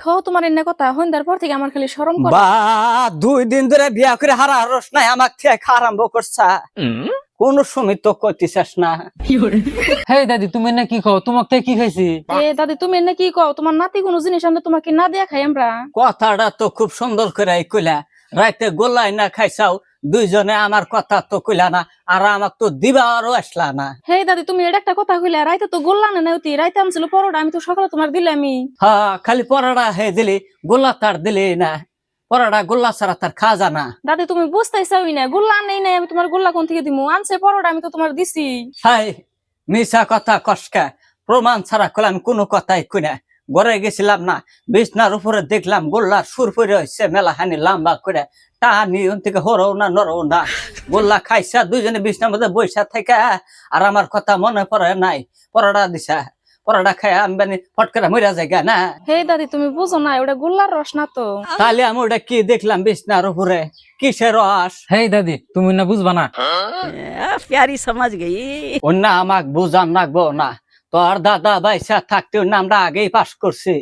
খাও তোমার এনে কথা হইন্দার পর থেকে আমার খালি শরম করে। বা 2 দিন ধরে বিয়া করে হারা রস নাই আমাক থেকে খাওয়া আরম্ভ করছা কোন সময় তো কইতিছাস না। হে দাদি তুমি না কি খাও তোমাক থেকে কি খাইছি? এ দাদি তুমি এনে কি কও? তোমার নাতি কোনো জিনিস আমরা তোমাকে না দিয়া খাই আমরা। কথাটা তো খুব সুন্দর করে কইলা, রাইতে গোল্লাই না খাইছাও দুইজনে, আমার কথা তো কইলা না আর আমাক তো দিবারও আসলা না। হে দাদি তুমি এটা একটা কথা কইলা, রাইতে তো গোল্লা না নেউতি, রাইতে আমছিল পরোটা, আমি তো সকালে তোমার দিলামই। হ্যাঁ খালি পরাটা হে দিলি, গোল্লা তার দিলি না, পরাটা গোল্লা ছাড়া তার খাওয়া জানা। দাদি তুমি বুঝতেইছাই না, গোল্লা নেই নাই, আমি তোমার গোল্লা কোন থেকে দিমু? আনছে পরোটা, আমি তো তোমার দিছি। হাই মিশা কথা কসকা, প্রমাণ ছাড়া কইলাম কোনো কথাই কই না। ঘরে গেছিলাম না, বিছনার উপরে দেখলাম গোল্লার সুর পরে হইছে মেলা হানি লম্বা করে, টানি ওন থেকে হরও না নরও না। গোল্লা খাইছা দুইজনে বিছনার মধ্যে বইসা থেকে, আর আমার কথা মনে পড়ে নাই। পরোটা দিছা, পরোটা খাই আমি বানি ফট করে মরিয়া জায়গা না। হে দাদি তুমি বুঝো না, ওটা গোল্লার রস না তো। তাহলে আমি ওটা কি দেখলাম বিছনার উপরে? কিসের রস? হে দাদি তুমি না বুঝবা না। प्यारी समझ गई। অন্য আমাক বুঝান লাগবো না, তোর দাদা বাইসা থাকতে আমরা আগেই পাস করছি।